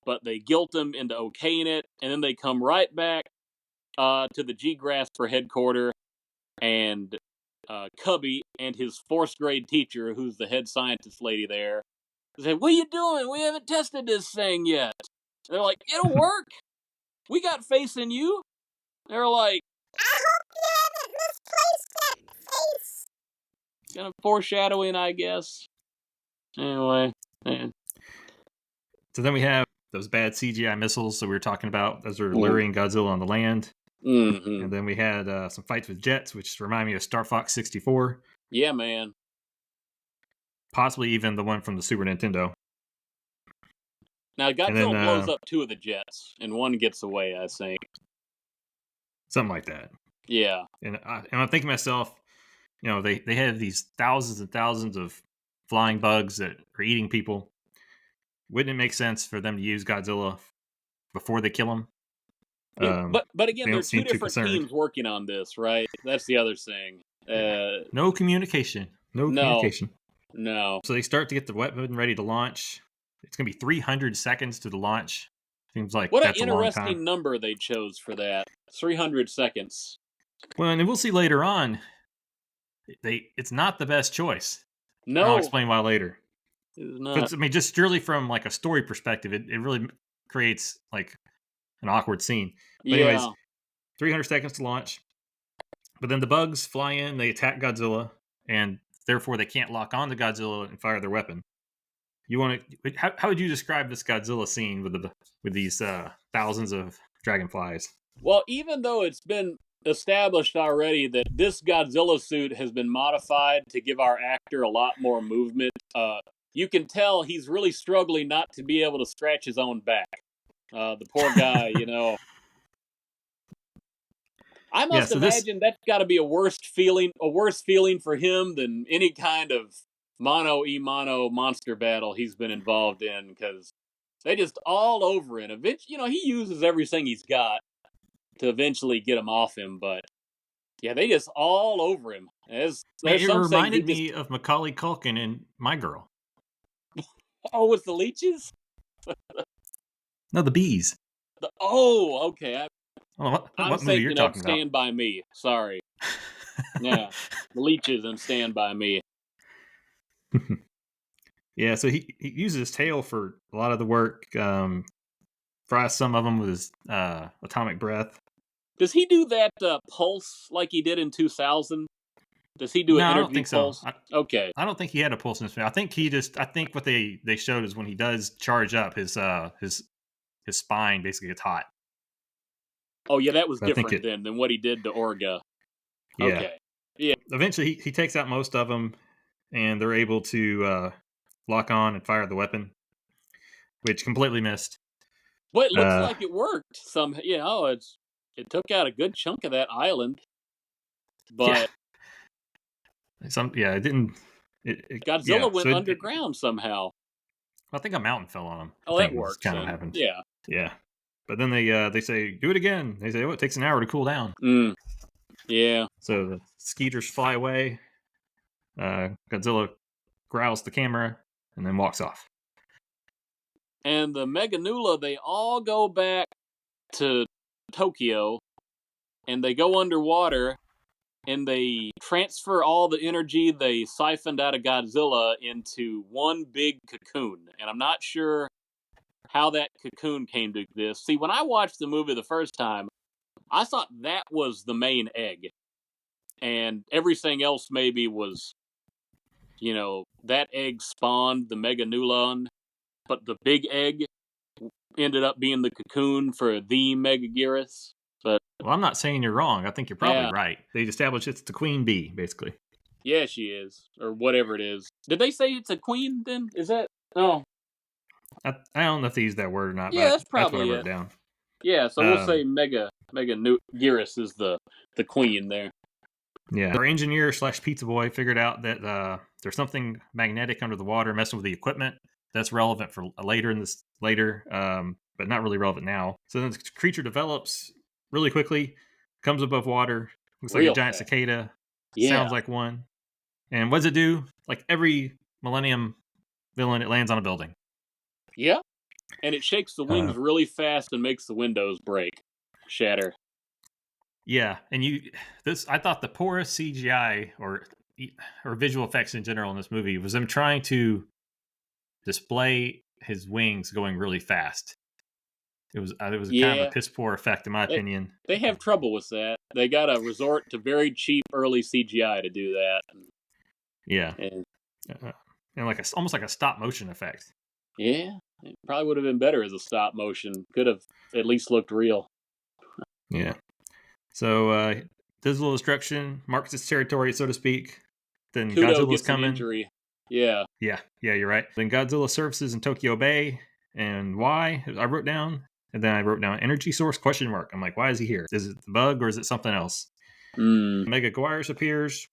Speaker 2: but they guilt him into okaying it, and then they come right back to the G-Grasper headquarters, and Cubby and his 4th grade teacher, who's the head scientist lady there, say, "What are you doing? We haven't tested this thing yet." They're like, "It'll work. We got faith in you." They're like, "I hope you haven't misplaced that face." Kind of foreshadowing, I guess. Anyway. Man.
Speaker 1: So then we have those bad CGI missiles that we were talking about. Those are luring Godzilla on the land.
Speaker 2: Mm-hmm.
Speaker 1: And then we had some fights with jets, which remind me of Star Fox 64.
Speaker 2: Yeah, man.
Speaker 1: Possibly even the one from the Super Nintendo.
Speaker 2: Now, Godzilla blows up 2 of the jets, and 1 gets away, I think.
Speaker 1: Something like that.
Speaker 2: Yeah.
Speaker 1: And I'm thinking to myself, you know, they have these thousands and thousands of flying bugs that are eating people. Wouldn't it make sense for them to use Godzilla before they kill him?
Speaker 2: Yeah, but again, there are 2 different teams working on this, right? That's the other thing.
Speaker 1: No communication. No communication.
Speaker 2: No.
Speaker 1: So they start to get the weapon ready to launch. It's going to be 300 seconds to the launch. Seems like
Speaker 2: what
Speaker 1: that's
Speaker 2: an
Speaker 1: a long
Speaker 2: interesting
Speaker 1: time.
Speaker 2: Number they chose for that. 300 seconds.
Speaker 1: Well, and we'll see later on. It's not the best choice.
Speaker 2: No.
Speaker 1: I'll explain why later.
Speaker 2: It's not.
Speaker 1: I mean, just purely from like a story perspective, it really creates like an awkward scene. But anyways, 300 seconds to launch. But then the bugs fly in, they attack Godzilla, and therefore they can't lock on to Godzilla and fire their weapon. You want to? How would you describe this Godzilla scene with these thousands of dragonflies?
Speaker 2: Well, even though it's been established already that this Godzilla suit has been modified to give our actor a lot more movement, you can tell he's really struggling not to be able to scratch his own back. The poor guy, you know. I must imagine that's got to be a worse feeling for him than any kind of mano-a-mano monster battle he's been involved in, because they just all over him. Eventually, you know, he uses everything he's got to eventually get him off him, but yeah, they just all over him. It
Speaker 1: reminded me of Macaulay Culkin in My Girl.
Speaker 2: Oh, with the leeches?
Speaker 1: No, the bees.
Speaker 2: Okay.
Speaker 1: What
Speaker 2: I'm
Speaker 1: movie you're talking about?
Speaker 2: Stand By Me. Sorry. Yeah, the leeches and Stand By Me.
Speaker 1: Yeah, so he uses his tail for a lot of the work. Fries some of them with his atomic breath.
Speaker 2: Does he do that pulse like he did in 2000? Does he do an interview?
Speaker 1: I don't think
Speaker 2: pulse?
Speaker 1: So.
Speaker 2: Okay.
Speaker 1: I don't think he had a pulse in his face. I think what they showed is when he does charge up, his spine basically gets hot.
Speaker 2: Oh yeah, that was different than what he did to Orga.
Speaker 1: Yeah.
Speaker 2: Okay. Yeah.
Speaker 1: Eventually, he takes out most of them, and they're able to lock on and fire the weapon. which completely missed.
Speaker 2: Well, it looks like it worked. It took out a good chunk of that island, but
Speaker 1: it didn't.
Speaker 2: Godzilla went underground somehow.
Speaker 1: I think a mountain fell on him.
Speaker 2: Oh,
Speaker 1: I think
Speaker 2: that works.
Speaker 1: Kind of happened.
Speaker 2: Yeah.
Speaker 1: Yeah. But then they say, do it again. They say, it takes an hour to cool down.
Speaker 2: Yeah.
Speaker 1: So the skeeters fly away. Godzilla growls at the camera and then walks off.
Speaker 2: And the Meganula, they all go back to Tokyo, and they go underwater, and they transfer all the energy they siphoned out of Godzilla into one big cocoon. And I'm not sure how that cocoon came to exist. See, when I watched the movie the first time, I thought that was the main egg. And everything else maybe was, that egg spawned the Meganulon, but the big egg ended up being the cocoon for the Megaguirus. But
Speaker 1: I'm not saying you're wrong. I think you're probably right. They established it's the queen bee, basically.
Speaker 2: Yeah, she is, or whatever it is. Did they say it's a queen? Then is that? Oh,
Speaker 1: I don't know if they use that word or not.
Speaker 2: Yeah,
Speaker 1: but
Speaker 2: that's probably
Speaker 1: what I wrote down.
Speaker 2: Yeah, so we'll say Megaguirus is the queen there.
Speaker 1: Yeah, our engineer / pizza boy figured out that there's something magnetic under the water messing with the equipment. That's relevant for later, but not really relevant now. So then the creature develops really quickly, comes above water, looks like a giant cicada, sounds like one. And what does it do? Like every Millennium villain, it lands on a building.
Speaker 2: Yeah, and it shakes the wings really fast and makes the windows shatter.
Speaker 1: Yeah, and I thought the poorest CGI or visual effects in general in this movie was them trying to display his wings going really fast. It was kind of a piss poor effect, in my opinion.
Speaker 2: They have trouble with that. They got to resort to very cheap early CGI to do that.
Speaker 1: Yeah, and almost like a stop motion effect.
Speaker 2: Yeah, it probably would have been better as a stop motion. Could have at least looked real.
Speaker 1: Yeah. So Godzilla destruction marks its territory, so to speak. Then Godzilla's coming.
Speaker 2: Injury. Yeah,
Speaker 1: you're right. Then Godzilla surfaces in Tokyo Bay, and why? I wrote down, and then I wrote down energy source ? I'm like, why is he here? Is it the bug or is it something else? Megaguirus appears.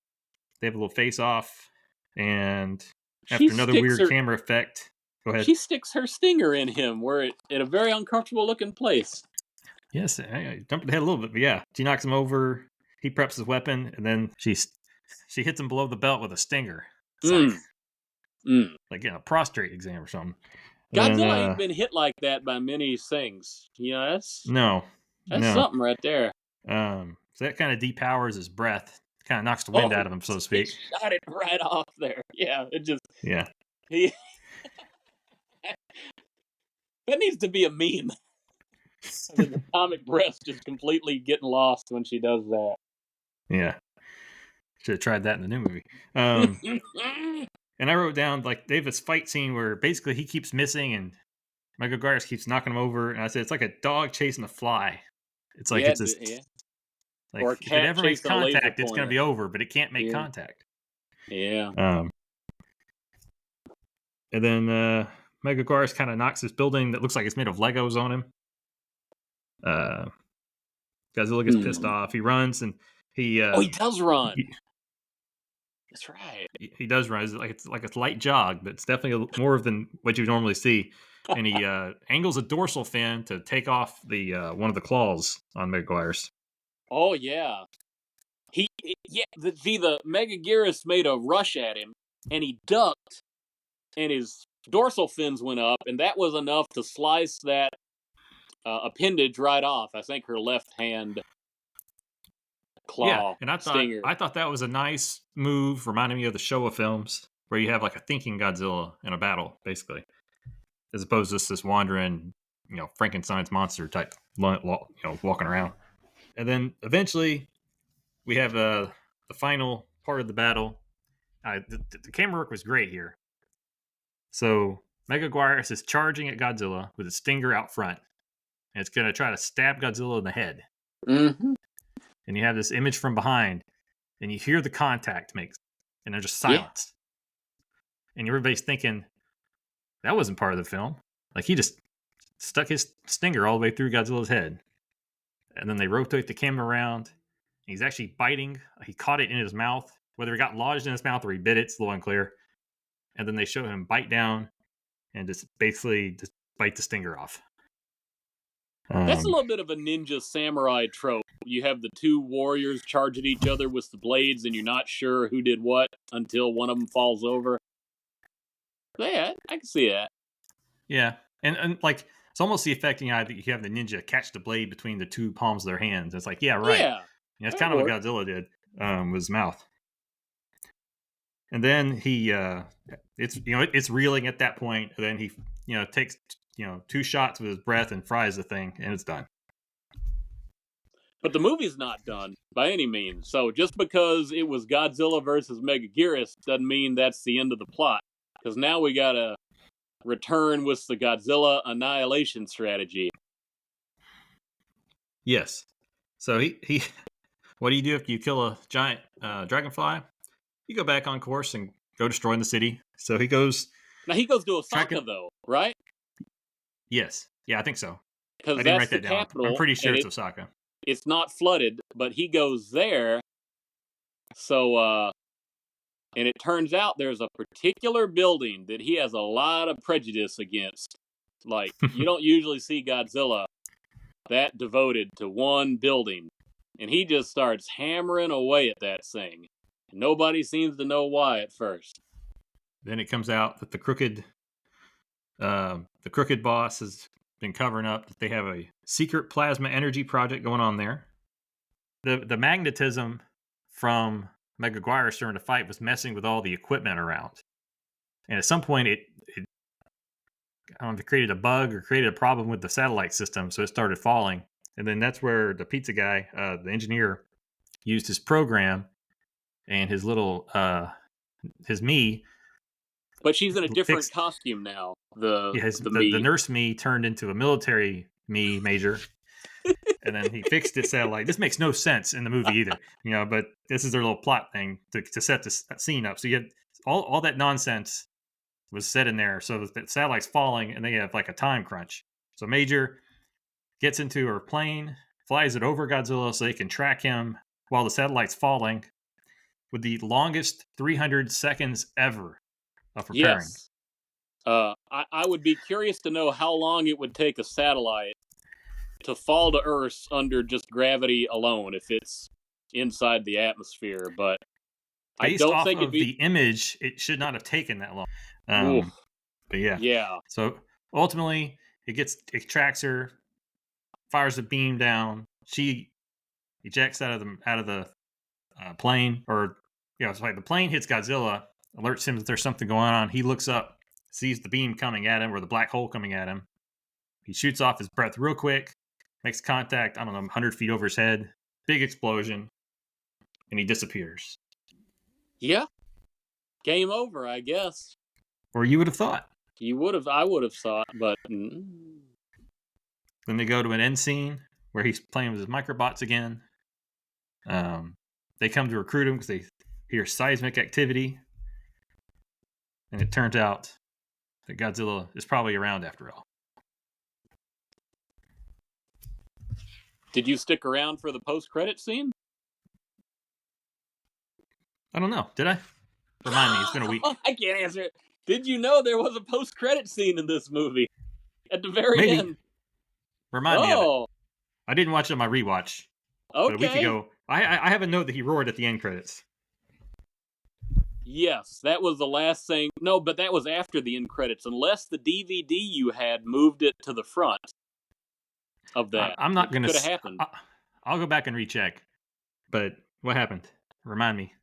Speaker 1: They have a little face off, and after another weird camera effect, go ahead.
Speaker 2: She sticks her stinger in him, in a very uncomfortable looking place.
Speaker 1: Yes, I jumped ahead a little bit, but yeah, she knocks him over. He preps his weapon, and then she hits him below the belt with a stinger. Like getting a prostate exam or something.
Speaker 2: Godzilla ain't been hit like that by many things. That's something right there.
Speaker 1: So that kind of depowers his breath. Kind of knocks the wind out of him, so to speak.
Speaker 2: It shot it right off there. Yeah, it just.
Speaker 1: Yeah.
Speaker 2: That needs to be a meme. The atomic breath just completely getting lost when she does that.
Speaker 1: Yeah. Should have tried that in the new movie. And I wrote down, like, they have this fight scene where basically he keeps missing and Megaguirus keeps knocking him over. And I said, it's like a dog chasing a fly. It's like, it's just... Yeah. Like, or if it ever makes contact, it's going to be over, but it can't make contact.
Speaker 2: Yeah.
Speaker 1: And then Megaguirus kind of knocks this building that looks like it's made of Legos on him. Godzilla gets pissed off. He runs and he
Speaker 2: does run. That's right.
Speaker 1: He does run. It's like a light jog, but it's definitely more than what you normally see. And he angles a dorsal fin to take off the one of the claws on Megaguirus.
Speaker 2: Oh yeah. The Megaguirus made a rush at him, and he ducked, and his dorsal fins went up, and that was enough to slice that appendage right off. I think her left hand claw.
Speaker 1: Yeah, and
Speaker 2: stinger.
Speaker 1: I thought that was a nice move, reminding me of the Showa films, where you have like a thinking Godzilla in a battle, basically, as opposed to just this wandering, Frankenstein's monster type, walking around. And then eventually, we have the final part of the battle. The camera work was great here. So Megaguirus is charging at Godzilla with a stinger out front, and it's going to try to stab Godzilla in the head.
Speaker 2: Mm-hmm.
Speaker 1: And you have this image from behind, and you hear the contact makes, and they're just silenced. Yeah. And everybody's thinking, that wasn't part of the film. Like he just stuck his stinger all the way through Godzilla's head. And then they rotate the camera around. He's actually biting. He caught it in his mouth. Whether it got lodged in his mouth or he bit it, it's a little unclear. And then they show him bite down and just basically just bite the stinger off.
Speaker 2: That's a little bit of a ninja samurai trope. You have the two warriors charge at each other with the blades, and you're not sure who did what until one of them falls over. Yeah, I can see that.
Speaker 1: Yeah, and like it's almost the effect that you have the ninja catch the blade between the two palms of their hands. It's like, yeah, right.
Speaker 2: Yeah,
Speaker 1: that's kind of what Godzilla did with his mouth. And then he, it's reeling at that point. And then he, takes, 2 shots with his breath and fries the thing, and it's done.
Speaker 2: But the movie's not done by any means. So just because it was Godzilla versus Megaguirus doesn't mean that's the end of the plot. Because now we gotta return with the Godzilla annihilation strategy.
Speaker 1: Yes. So he what do you do if you kill a giant dragonfly? You go back on course and go destroying the city. So he goes.
Speaker 2: Now he goes to Osaka, though, right?
Speaker 1: Yes. Yeah, I think so.
Speaker 2: Because
Speaker 1: I didn't write that down. Capital, I'm pretty sure it's Osaka.
Speaker 2: It's not flooded, but he goes there. So, and it turns out there's a particular building that he has a lot of prejudice against. Like, you don't usually see Godzilla that devoted to one building. And he just starts hammering away at that thing. And nobody seems to know why at first.
Speaker 1: Then it comes out that the crooked boss has been covering up that they have a secret plasma energy project going on there. The magnetism from Megaguirus during the fight was messing with all the equipment around. And at some point, it I don't know if it created a bug or created a problem with the satellite system, so it started falling. And then that's where the pizza guy, the engineer, used his program and his little, his me.
Speaker 2: But she's in a different costume now.
Speaker 1: The nurse me turned into a military me major. And then he fixed the satellite. This makes no sense in the movie either, but this is their little plot thing to set this scene up. So you had all that nonsense was set in there. So the satellite's falling and they have like a time crunch. So Major gets into her plane, flies it over Godzilla so they can track him while the satellite's falling with the longest 300 seconds ever of preparing.
Speaker 2: Yes. I would be curious to know how long it would take a satellite to fall to Earth under just gravity alone if it's inside the atmosphere, but
Speaker 1: based off of the image, it should not have taken that long. But yeah. So ultimately, it tracks her, fires a beam down. She ejects out of the plane, or it's like the plane hits Godzilla, alerts him that there's something going on. He looks up, sees the beam coming at him, or the black hole coming at him. He shoots off his breath real quick, makes contact, 100 feet over his head, big explosion, and he disappears.
Speaker 2: Yeah. Game over, I guess.
Speaker 1: Or you would have thought.
Speaker 2: I would have thought, but...
Speaker 1: Then they go to an end scene where he's playing with his microbots again. They come to recruit him because they hear seismic activity. And it turns out that Godzilla is probably around after all.
Speaker 2: Did you stick around for the post-credit scene?
Speaker 1: I don't know. Did I? Remind me. It's been a week.
Speaker 2: I can't answer it. Did you know there was a post-credit scene in this movie? At the very end.
Speaker 1: Remind me of it. I didn't watch it on my rewatch.
Speaker 2: Okay.
Speaker 1: But a week ago, I have a note that he roared at the end credits.
Speaker 2: Yes, that was the last thing. No, but that was after the end credits. Unless the DVD you had moved it to the front of that.
Speaker 1: I'm not going to...
Speaker 2: Could have happened.
Speaker 1: I'll go back and recheck. But what happened? Remind me.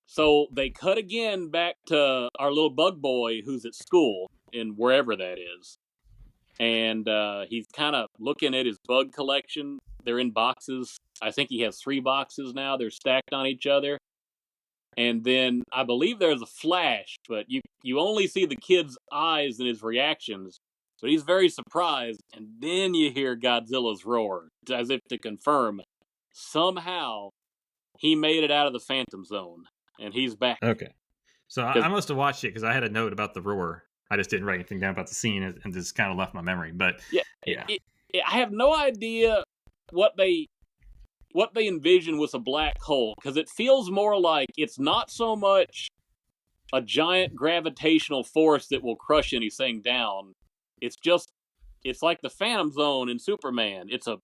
Speaker 2: So they cut again back to our little bug boy who's at school in wherever that is. And he's kind of looking at his bug collection. They're in boxes. I think he has 3 boxes now. They're stacked on each other. And then I believe there's a flash, but you only see the kid's eyes and his reactions. So he's very surprised. And then you hear Godzilla's roar, as if to confirm somehow he made it out of the Phantom Zone. And he's back.
Speaker 1: Okay. So I must have watched it because I had a note about the roar. I just didn't write anything down about the scene and just kind of left my memory. But
Speaker 2: Yeah,
Speaker 1: yeah,
Speaker 2: I have no idea what they envision with a black hole, because it feels more like it's not so much a giant gravitational force that will crush anything down. It's like the Phantom Zone in Superman. It's a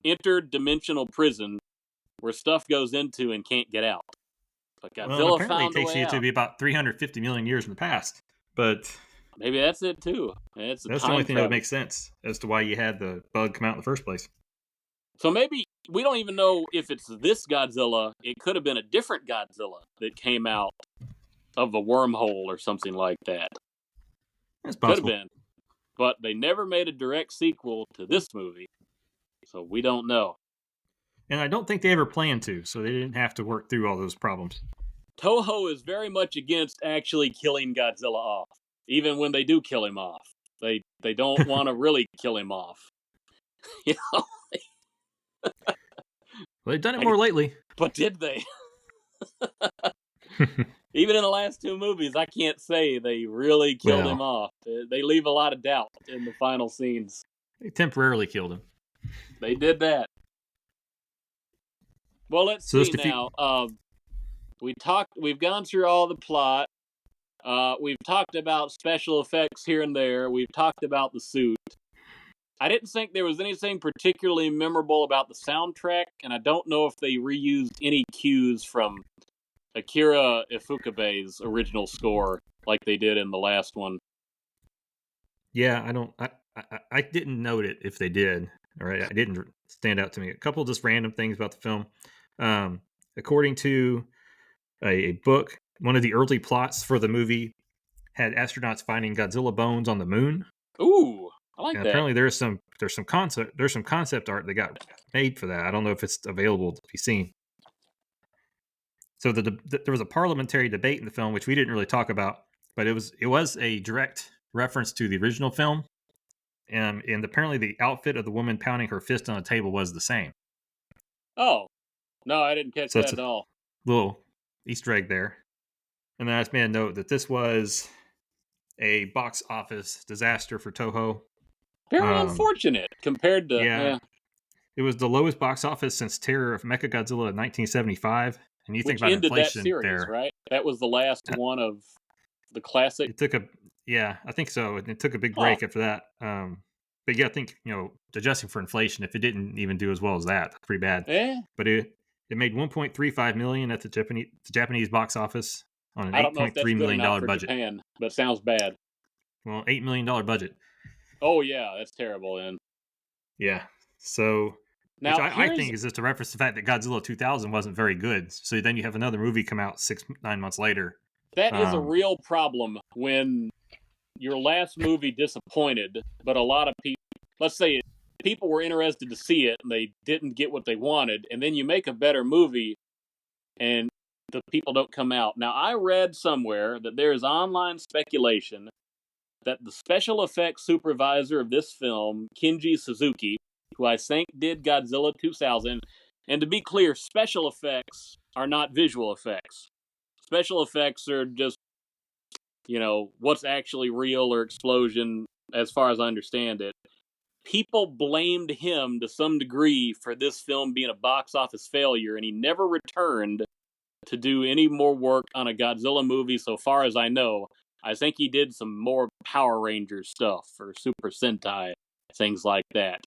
Speaker 2: interdimensional prison where stuff goes into and can't get out. But
Speaker 1: well, and
Speaker 2: Godzilla
Speaker 1: apparently it
Speaker 2: found a
Speaker 1: takes
Speaker 2: way
Speaker 1: you to
Speaker 2: out.
Speaker 1: be about 350 million years in the past. But
Speaker 2: Maybe that's it too. It's a
Speaker 1: that's the only
Speaker 2: time
Speaker 1: thing that would
Speaker 2: travel.
Speaker 1: make sense as to why you had the bug come out in the first place.
Speaker 2: So maybe we don't even know if it's this Godzilla. It could have been a different Godzilla that came out of a wormhole or something like that.
Speaker 1: That's
Speaker 2: Could have
Speaker 1: possible.
Speaker 2: been. But they never made a direct sequel to this movie. So we don't know.
Speaker 1: And I don't think they ever planned to, so they didn't have to work through all those problems.
Speaker 2: Toho is very much against actually killing Godzilla off. Even when they do kill him off. They don't want to really kill him off. You know?
Speaker 1: Well, they've done it more lately.
Speaker 2: But did they? Even in the last two movies, I can't say they really killed him off. They leave a lot of doubt in the final scenes.
Speaker 1: They temporarily killed him.
Speaker 2: They did that. Well, let's see now. We've gone through all the plot. We've talked about special effects here and there. We've talked about the suit. I didn't think there was anything particularly memorable about the soundtrack, and I don't know if they reused any cues from Akira Ifukabe's original score like they did in the last one.
Speaker 1: Yeah, I didn't note it if they did. All right, it didn't stand out to me. A couple just random things about the film. According to a book, one of the early plots for the movie had astronauts finding Godzilla bones on the moon.
Speaker 2: Ooh, I like
Speaker 1: and
Speaker 2: that.
Speaker 1: Apparently, there's some concept art that got made for that. I don't know if it's available to be seen. So there was a parliamentary debate in the film, which we didn't really talk about, but it was a direct reference to the original film, and apparently the outfit of the woman pounding her fist on a table was the same.
Speaker 2: Oh, no, I didn't catch that at all.
Speaker 1: Little Easter egg there. And then I just made a note that this was a box office disaster for Toho.
Speaker 2: Very unfortunate compared to...
Speaker 1: Yeah. It was the lowest box office since Terror of Mechagodzilla in 1975. And you think about inflation
Speaker 2: that series,
Speaker 1: there.
Speaker 2: Right? That was the last one of the classic.
Speaker 1: I think so. It took a big break after that. But yeah, I think, adjusting for inflation, if it didn't even do as well as that, that's pretty bad.
Speaker 2: Yeah.
Speaker 1: But it made $1.35 million at the Japanese box office on an $8.3 million budget.
Speaker 2: Japan, but sounds bad.
Speaker 1: Well, $8 million budget.
Speaker 2: Oh yeah, that's terrible. Then.
Speaker 1: Yeah. So.
Speaker 2: Now,
Speaker 1: which I think is just a reference to the fact that Godzilla 2000 wasn't very good. So then you have another movie come out 9 months later.
Speaker 2: That is a real problem when your last movie disappointed, but a lot of people, let's say people were interested to see it and they didn't get what they wanted, and then you make a better movie and the people don't come out. Now, I read somewhere that there is online speculation that the special effects supervisor of this film, Kenji Suzuki, who I think did Godzilla 2000. And to be clear, special effects are not visual effects. Special effects are just, what's actually real or explosion, as far as I understand it. People blamed him to some degree for this film being a box office failure, and he never returned to do any more work on a Godzilla movie, so far as I know. I think he did some more Power Rangers stuff or Super Sentai, things like that.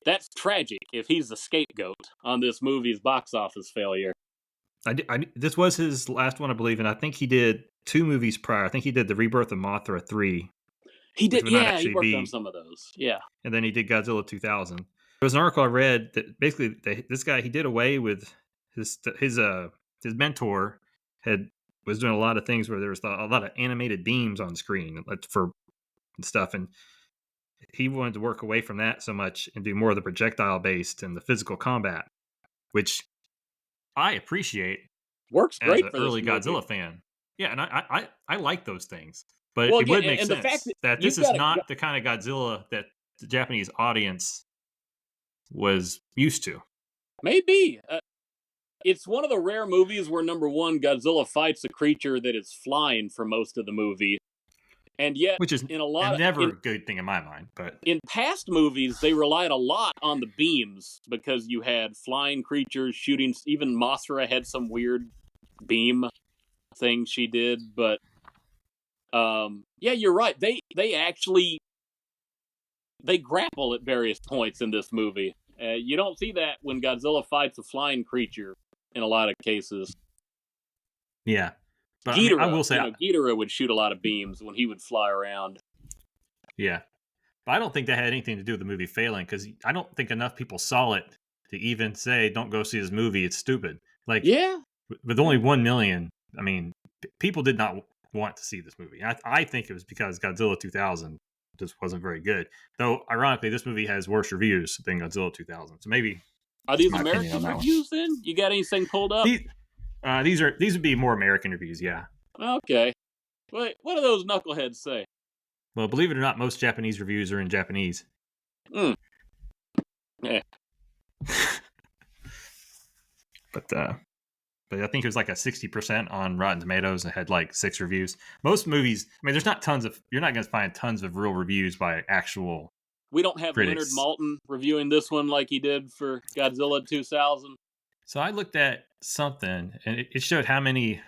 Speaker 2: That's tragic if he's the scapegoat on this movie's box office failure.
Speaker 1: This was his last one, I believe, and I think he did 2 movies prior. I think he did The Rebirth of Mothra 3.
Speaker 2: He did, yeah, he worked on some of those, yeah.
Speaker 1: And then he did Godzilla 2000. There was an article I read that basically this guy, he did away with his mentor was doing a lot of things where there was a lot of animated beams on screen for stuff, and he wanted to work away from that so much and do more of the projectile based and the physical combat, which I appreciate.
Speaker 2: Works great
Speaker 1: as
Speaker 2: for
Speaker 1: an early
Speaker 2: this movie.
Speaker 1: Godzilla fan. Yeah, and I like those things. But it would make sense that this is not the kind of Godzilla that the Japanese audience was used to.
Speaker 2: Maybe. It's one of the rare movies where, number one, Godzilla fights a creature that is flying for most of the movie. And yet,
Speaker 1: which is
Speaker 2: in a lot
Speaker 1: never a good thing in my mind. But
Speaker 2: in past movies, they relied a lot on the beams because you had flying creatures shooting. Even Mothra had some weird beam thing she did. But yeah, you're right. They actually they grapple at various points in this movie. You don't see that when Godzilla fights a flying creature in a lot of cases.
Speaker 1: Yeah. But
Speaker 2: Ghidorah,
Speaker 1: I will say,
Speaker 2: Ghidorah would shoot a lot of beams when he would fly around.
Speaker 1: Yeah. But I don't think that had anything to do with the movie failing, because I don't think enough people saw it to even say, don't go see this movie, it's stupid. Like,
Speaker 2: yeah,
Speaker 1: with only 1 million, I mean, people did not want to see this movie. I think it was because Godzilla 2000 just wasn't very good. Though, ironically, this movie has worse reviews than Godzilla 2000. So maybe...
Speaker 2: Are these American reviews then? You got anything pulled up?
Speaker 1: These would be more American reviews, yeah.
Speaker 2: Okay. Wait, what do those knuckleheads say?
Speaker 1: Well, believe it or not, most Japanese reviews are in Japanese.
Speaker 2: Yeah.
Speaker 1: But I think it was like a 60% on Rotten Tomatoes and had like 6 reviews. Most movies, I mean, there's not you're not going to find tons of real reviews by actual
Speaker 2: We don't have
Speaker 1: critics.
Speaker 2: Leonard Maltin reviewing this one like he did for Godzilla 2000.
Speaker 1: So I looked at something, and it showed how many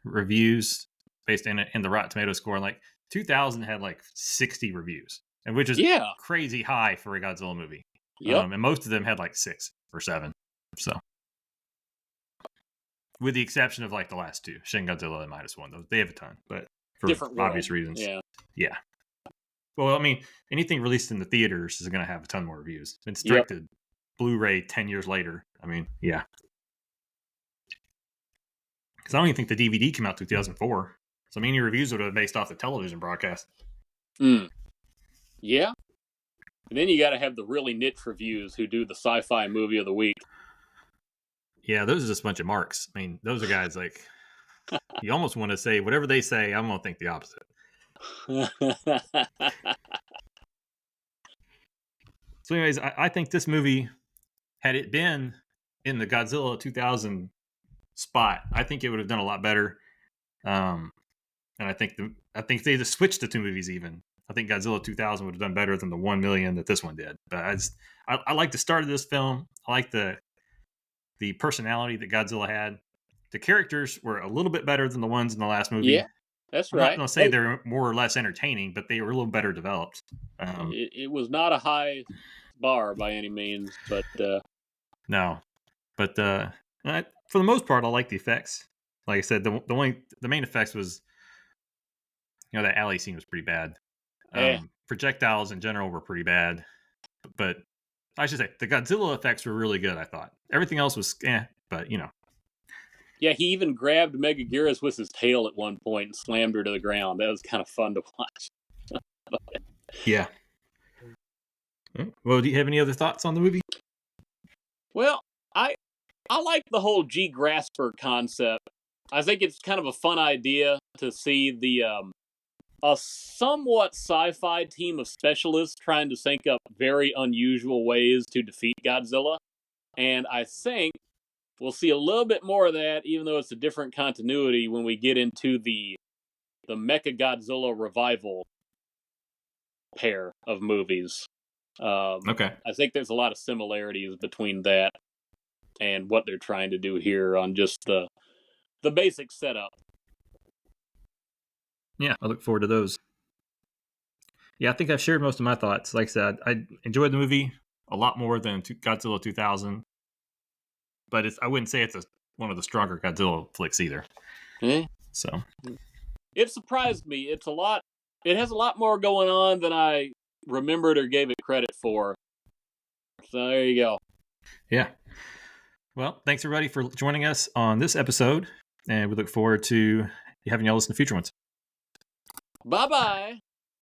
Speaker 1: reviews based in the Rotten Tomatoes score. And like 2000 had like 60 reviews, and which is crazy high for a Godzilla movie.
Speaker 2: Yep.
Speaker 1: And most of them had like 6 or 7. So, with the exception of like the last 2, Shin Godzilla and -1, those they have a ton, but for
Speaker 2: different
Speaker 1: obvious reasons. Yeah. Well, I mean, anything released in the theaters is going to have a ton more reviews. It's directed Blu-ray 10 years later. I mean, yeah. Because I don't even think the DVD came out 2004. So many reviews would have been based off the television broadcast.
Speaker 2: Yeah. And then you got to have the really niche reviews who do the sci-fi movie of the week.
Speaker 1: Yeah, those are just a bunch of marks. I mean, those are guys like, you almost want to say, whatever they say, I'm going to think the opposite. So anyways, I think this movie, had it been in the Godzilla 2000 spot, I think it would have done a lot better. And I think if they just switched the 2 movies even, I think Godzilla 2000 would have done better than the 1 million that this one did. But I like the start of this film. I like the personality that Godzilla had. The characters were a little bit better than the ones in the last movie.
Speaker 2: Yeah, that's right.
Speaker 1: I'm not going to say they're more or less entertaining, but they were a little better developed.
Speaker 2: It was not a high bar by any means, but
Speaker 1: no. But for the most part, I like the effects. Like I said, the main effects was, that alley scene was pretty bad. Projectiles in general were pretty bad, but I should say the Godzilla effects were really good. I thought everything else was but
Speaker 2: Yeah, he even grabbed Megaguirus with his tail at one point and slammed her to the ground. That was kind of fun to watch.
Speaker 1: Yeah. Well, do you have any other thoughts on the movie?
Speaker 2: Well, I like the whole G. Grasper concept. I think it's kind of a fun idea to see a somewhat sci-fi team of specialists trying to think up very unusual ways to defeat Godzilla. And I think we'll see a little bit more of that, even though it's a different continuity, when we get into the Mechagodzilla revival pair of movies.
Speaker 1: Okay.
Speaker 2: I think there's a lot of similarities between that and what they're trying to do here on just the basic setup.
Speaker 1: Yeah, I look forward to those. Yeah, I think I've shared most of my thoughts. Like I said, I enjoyed the movie a lot more than Godzilla 2000, but I wouldn't say it's one of the stronger Godzilla flicks either. So
Speaker 2: it surprised me. It has a lot more going on than I remembered or gave it credit for. So there you go.
Speaker 1: Yeah. Well, thanks everybody for joining us on this episode, and we look forward to having y'all listen to future ones.
Speaker 2: Bye-bye.